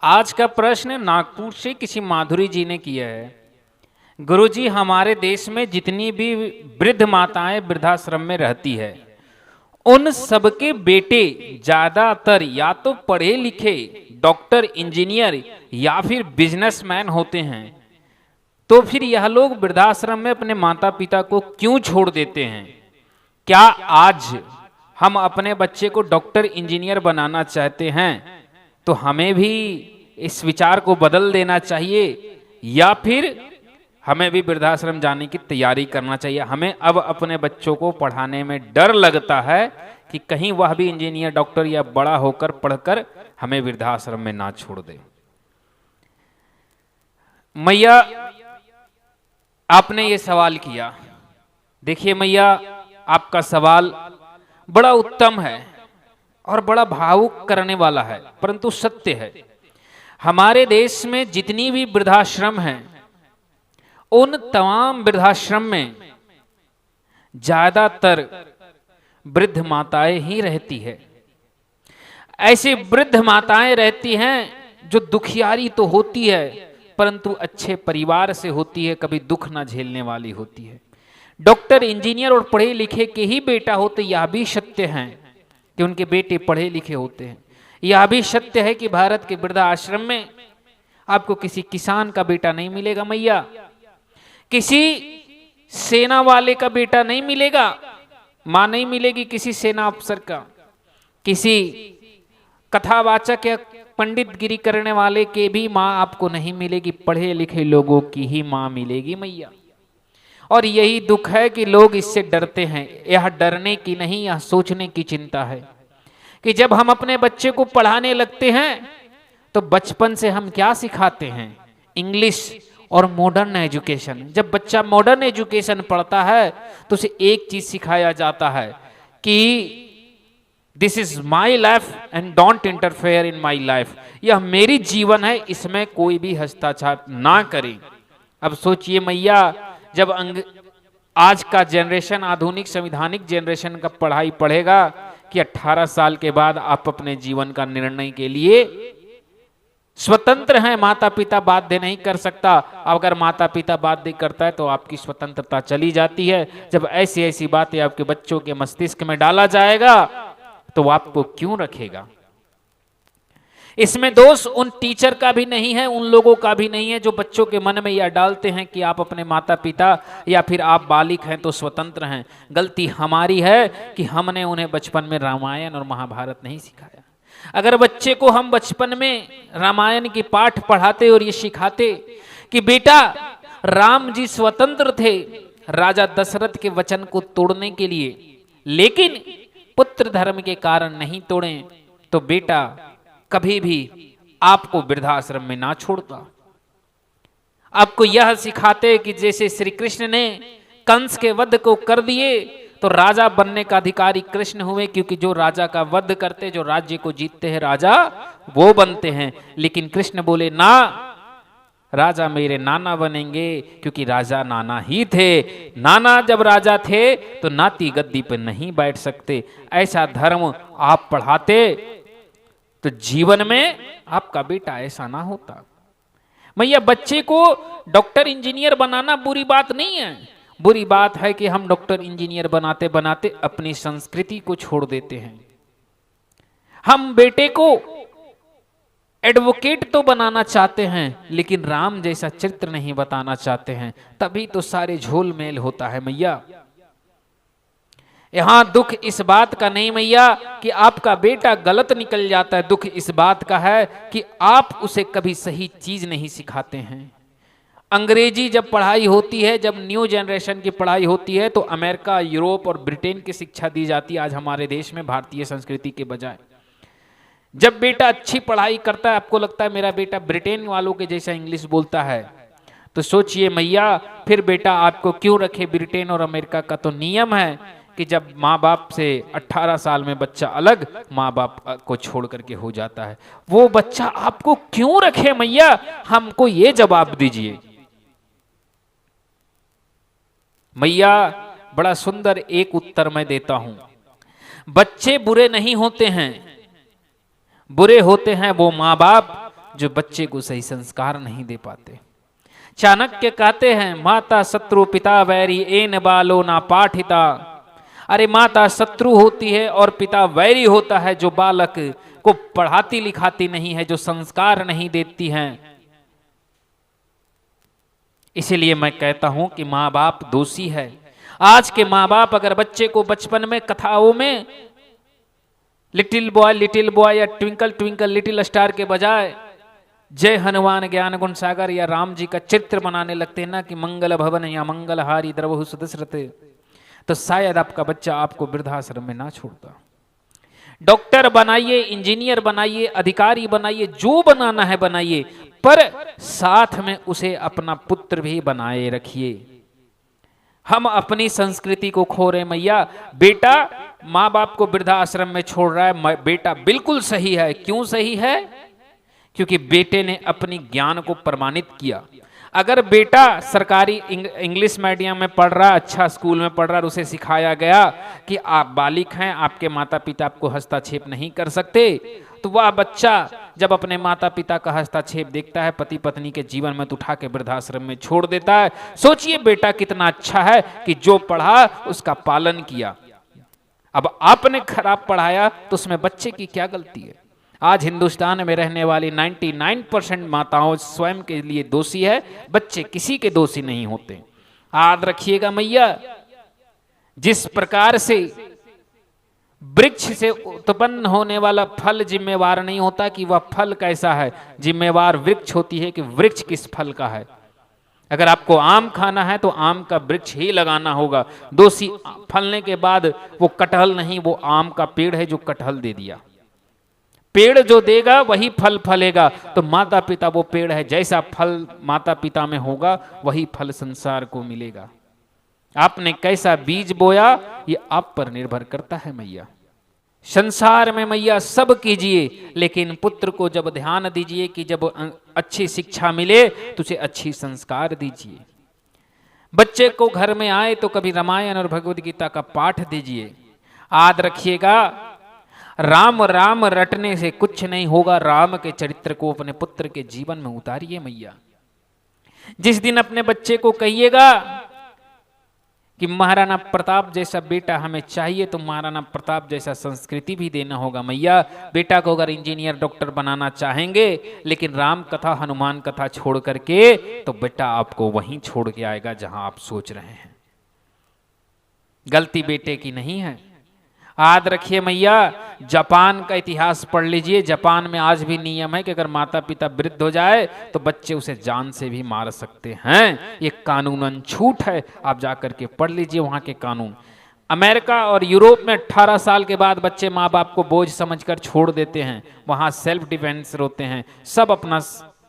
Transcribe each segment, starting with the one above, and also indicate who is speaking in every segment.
Speaker 1: आज का प्रश्न नागपुर से किसी माधुरी जी ने किया है। गुरुजी, हमारे देश में जितनी भी वृद्ध माताएं वृद्धाश्रम में रहती है, उन सबके बेटे ज्यादातर या तो पढ़े लिखे डॉक्टर, इंजीनियर या फिर बिजनेसमैन होते हैं। तो फिर यह लोग वृद्धाश्रम में अपने माता पिता को क्यों छोड़ देते हैं? क्या आज हम अपने बच्चे को डॉक्टर, इंजीनियर बनाना चाहते हैं तो हमें भी इस विचार को बदल देना चाहिए, या फिर हमें भी वृद्धाश्रम जाने की तैयारी करना चाहिए? हमें अब अपने बच्चों को पढ़ाने में डर लगता है कि कहीं वह भी इंजीनियर, डॉक्टर या बड़ा होकर पढ़कर हमें वृद्धाश्रम में ना छोड़ दे। मैया, आपने ये सवाल किया। देखिए मैया, आपका सवाल बड़ा उत्तम है और बड़ा भावुक करने वाला है, परंतु सत्य है। हमारे देश में जितनी भी वृद्धाश्रम हैं, उन तमाम वृद्धाश्रम में ज्यादातर वृद्ध माताएं ही रहती है। ऐसी वृद्ध माताएं रहती हैं जो दुखियारी तो होती है, परंतु अच्छे परिवार से होती है, कभी दुख ना झेलने वाली होती है। डॉक्टर, इंजीनियर और पढ़े लिखे के ही बेटा होते, यह भी सत्य है कि उनके बेटे पढ़े लिखे होते हैं। यह भी सत्य है कि भारत के वृद्धाश्रम में आपको किसी किसान का बेटा नहीं मिलेगा मैया, किसी सेना वाले का बेटा नहीं मिलेगा, मां नहीं मिलेगी किसी सेना अफसर का, किसी कथावाचक या पंडित गिरी करने वाले के भी मां आपको नहीं मिलेगी, पढ़े लिखे लोगों की ही मां मिलेगी मैया। और यही दुख है कि लोग इससे डरते हैं। यह डरने की नहीं, यह सोचने की चिंता है कि जब हम अपने बच्चे को पढ़ाने लगते हैं तो बचपन से हम क्या सिखाते हैं? इंग्लिश और मॉडर्न एजुकेशन। जब बच्चा मॉडर्न एजुकेशन पढ़ता है तो उसे एक चीज सिखाया जाता है कि this is my life and don't interfere in my life. यह मेरी जीवन है, इसमें कोई भी हस्तक्षेप ना करे। अब सोचिए मैया, जब आज का जनरेशन, आधुनिक संविधानिक जनरेशन का पढ़ाई पढ़ेगा कि 18 साल के बाद आप अपने जीवन का निर्णय के लिए स्वतंत्र हैं, माता पिता बाध्य नहीं कर सकता। अगर माता पिता बाध्य करता है तो आपकी स्वतंत्रता चली जाती है। जब ऐसी ऐसी बातें आपके बच्चों के मस्तिष्क में डाला जाएगा तो आपको क्यों रखेगा? इसमें दोष उन टीचर का भी नहीं है, उन लोगों का भी नहीं है जो बच्चों के मन में यह डालते हैं कि आप अपने माता पिता या फिर आप बालिक हैं तो स्वतंत्र हैं। गलती हमारी है कि हमने उन्हें बचपन में रामायण और महाभारत नहीं सिखाया। अगर बच्चे को हम बचपन में रामायण की पाठ पढ़ाते और ये सिखाते कि बेटा राम जी स्वतंत्र थे राजा दशरथ के वचन को तोड़ने के लिए, लेकिन पुत्र धर्म के कारण नहीं तोड़े, तो बेटा कभी भी आपको वृद्धाश्रम में ना छोड़ता। आपको यह सिखाते कि जैसे श्री कृष्ण ने कंस के वध को कर दिए तो राजा बनने का अधिकारी कृष्ण हुए, क्योंकि जो राजा का वध करते, जो राज्य को जीतते हैं, राजा वो बनते हैं। लेकिन कृष्ण बोले ना, राजा मेरे नाना बनेंगे, क्योंकि राजा नाना ही थे। नाना जब राजा थे तो नाती गद्दी पर नहीं बैठ सकते। ऐसा धर्म आप पढ़ाते तो जीवन में आपका बेटा ऐसा ना होता। भैया, बच्चे को डॉक्टर, इंजीनियर बनाना बुरी बात नहीं है। बुरी बात है कि हम डॉक्टर, इंजीनियर बनाते बनाते अपनी संस्कृति को छोड़ देते हैं। हम बेटे को एडवोकेट तो बनाना चाहते हैं, लेकिन राम जैसा चरित्र नहीं बताना चाहते हैं। तभी तो सारे झोल मेल होता है मैया। यहां दुख इस बात का नहीं मैया कि आपका बेटा गलत निकल जाता है, दुख इस बात का है कि आप उसे कभी सही चीज नहीं सिखाते हैं। अंग्रेजी जब पढ़ाई होती है, जब न्यू जनरेशन की पढ़ाई होती है, तो अमेरिका, यूरोप और ब्रिटेन की शिक्षा दी जाती है। आज हमारे देश में भारतीय संस्कृति के बजाय जब बेटा अच्छी पढ़ाई करता है, आपको लगता है मेरा बेटा ब्रिटेन वालों के जैसा इंग्लिश बोलता है, तो सोचिए मैया, फिर बेटा आपको क्यों रखे? ब्रिटेन और अमेरिका का तो नियम है कि जब माँ बाप से 18 साल में बच्चा अलग माँ बाप को छोड़ करके हो जाता है, वो बच्चा आपको क्यों रखे मैया? हमको ये जवाब दीजिए मैया। बड़ा सुंदर एक उत्तर मैं देता हूं। बच्चे बुरे नहीं होते हैं, बुरे होते हैं वो माँ बाप जो बच्चे को सही संस्कार नहीं दे पाते। चाणक्य कहते हैं, माता शत्रु पिता वैरी एन बालो ना पाठिता। अरे माता शत्रु होती है और पिता वैरी होता है जो बालक को पढ़ाती लिखाती नहीं है, जो संस्कार नहीं देती हैं। इसीलिए मैं कहता हूं कि माँ बाप दोषी है। आज के माँ बाप अगर बच्चे को बचपन में कथाओं में लिटिल बॉय या ट्विंकल ट्विंकल लिटिल स्टार के बजाय जय हनुमान ज्ञान गुण सागर या राम जी का चित्र बनाने लगते हैं ना, कि मंगल भवन या मंगलहारी द्रवहु सुदशरथ, तो शायद आपका बच्चा आपको वृद्धाश्रम में ना छोड़ता। डॉक्टर बनाइए, इंजीनियर बनाइए, अधिकारी बनाइए, जो बनाना है बनाइए, पर साथ में उसे अपना पुत्र भी बनाए रखिए। हम अपनी संस्कृति को खो रहे मैया। बेटा माँ बाप को वृद्धाश्रम में छोड़ रहा है, बेटा बिल्कुल सही है। क्यों सही है? क्योंकि बेटे ने अपनी ज्ञान को प्रमाणित किया। अगर बेटा सरकारी इंग्लिश मीडियम में पढ़ रहा, अच्छा स्कूल में पढ़ रहा, और उसे सिखाया गया कि आप बालिक हैं, आपके माता पिता आपको हस्तक्षेप नहीं कर सकते, तो वह बच्चा जब अपने माता पिता का हस्तक्षेप देखता है पति पत्नी के जीवन में, तो उठा के वृद्धाश्रम में छोड़ देता है। सोचिए बेटा कितना अच्छा है कि जो पढ़ा उसका पालन किया। अब आपने खराब पढ़ाया तो उसमें बच्चे की क्या गलती है? आज हिंदुस्तान में रहने वाली 99% माताओं स्वयं के लिए दोषी है, बच्चे किसी के दोषी नहीं होते। याद रखिएगा मैया, जिस प्रकार से वृक्ष से उत्पन्न होने वाला फल जिम्मेवार नहीं होता कि वह फल कैसा है, जिम्मेवार वृक्ष होती है कि वृक्ष किस फल का है। अगर आपको आम खाना है तो आम का वृक्ष ही लगाना होगा। दोषी फलने के बाद वो कटहल नहीं, वो आम का पेड़ है जो कटहल दे दिया। पेड़ जो देगा वही फल फलेगा। तो माता पिता वो पेड़ है, जैसा फल माता पिता में होगा वही फल संसार को मिलेगा। आपने कैसा बीज बोया ये आप पर निर्भर करता है मैया। संसार में मैया सब कीजिए, लेकिन पुत्र को जब ध्यान दीजिए कि जब अच्छी शिक्षा मिले तो उसे अच्छी संस्कार दीजिए। बच्चे को घर में आए तो कभी रामायण और भगवद गीता का पाठ दीजिए। याद रखिएगा, राम राम रटने से कुछ नहीं होगा। राम के चरित्र को अपने पुत्र के जीवन में उतारिए मैया। जिस दिन अपने बच्चे को कहिएगा कि महाराणा प्रताप जैसा बेटा हमें चाहिए, तो महाराणा प्रताप जैसा संस्कृति भी देना होगा मैया। बेटा को अगर इंजीनियर डॉक्टर बनाना चाहेंगे, लेकिन राम कथा हनुमान कथा छोड़ करके, तो बेटा आपको वहीं छोड़ के आएगा जहां आप सोच रहे हैं। गलती बेटे की नहीं है। याद रखिए मैया, जापान का इतिहास पढ़ लीजिए। जापान में आज भी नियम है कि अगर माता पिता वृद्ध हो जाए तो बच्चे उसे जान से भी मार सकते हैं। ये कानूनन छूट है, आप जाकर के पढ़ लीजिए वहां के कानून। अमेरिका और यूरोप में 18 साल के बाद बच्चे माँ बाप को बोझ समझकर छोड़ देते हैं। वहां सेल्फ डिफेंस होते हैं, सब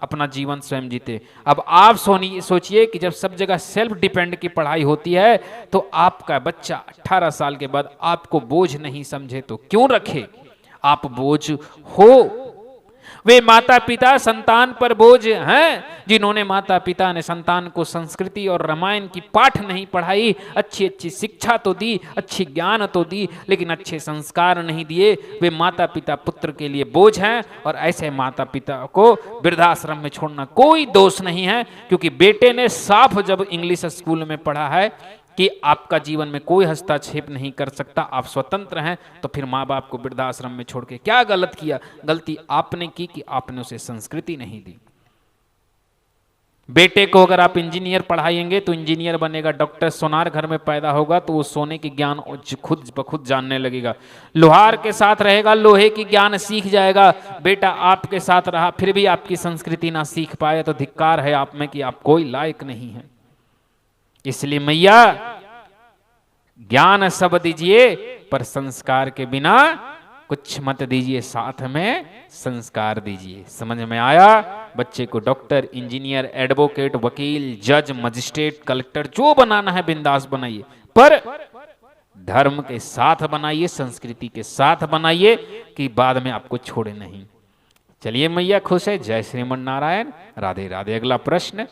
Speaker 1: अपना जीवन स्वयं जीते। अब आप सोचिए कि जब सब जगह सेल्फ डिपेंड की पढ़ाई होती है, तो आपका बच्चा 18 साल के बाद आपको बोझ नहीं समझे तो क्यों रखे? आप बोझ हो। वे माता पिता संतान पर बोझ हैं जिन्होंने माता पिता ने संतान को संस्कृति और रामायण की पाठ नहीं पढ़ाई। अच्छी अच्छी शिक्षा तो दी, अच्छी ज्ञान तो दी, लेकिन अच्छे संस्कार नहीं दिए। वे माता पिता पुत्र के लिए बोझ हैं, और ऐसे माता पिता को वृद्धाश्रम में छोड़ना कोई दोष नहीं है। क्योंकि बेटे ने साफ जब इंग्लिश स्कूल में पढ़ा है कि आपका जीवन में कोई हस्तक्षेप नहीं कर सकता, आप स्वतंत्र हैं, तो फिर माँ बाप को वृद्धाश्रम में छोड़ के क्या गलत किया? गलती आपने की कि आपने उसे संस्कृति नहीं दी। बेटे को अगर आप इंजीनियर पढ़ाएंगे तो इंजीनियर बनेगा, डॉक्टर सोनार घर में पैदा होगा तो वो सोने की ज्ञान खुद ब खुद जानने लगेगा। लोहार के साथ रहेगा, लोहे की ज्ञान सीख जाएगा। बेटा आपके साथ रहा फिर भी आपकी संस्कृति ना सीख पाए तो धिक्कार है आप में कि आप कोई लायक नहीं है। इसलिए मैया, ज्ञान सब दीजिए पर संस्कार के बिना कुछ मत दीजिए, साथ में संस्कार दीजिए। समझ में आया? बच्चे को डॉक्टर, इंजीनियर, एडवोकेट, वकील, जज, मजिस्ट्रेट, कलेक्टर जो बनाना है बिंदास बनाइए, पर धर्म के साथ बनाइए, संस्कृति के साथ बनाइए कि बाद में आपको छोड़े नहीं। चलिए मैया खुश है। जय श्रीमन नारायण। राधे राधे। अगला प्रश्न।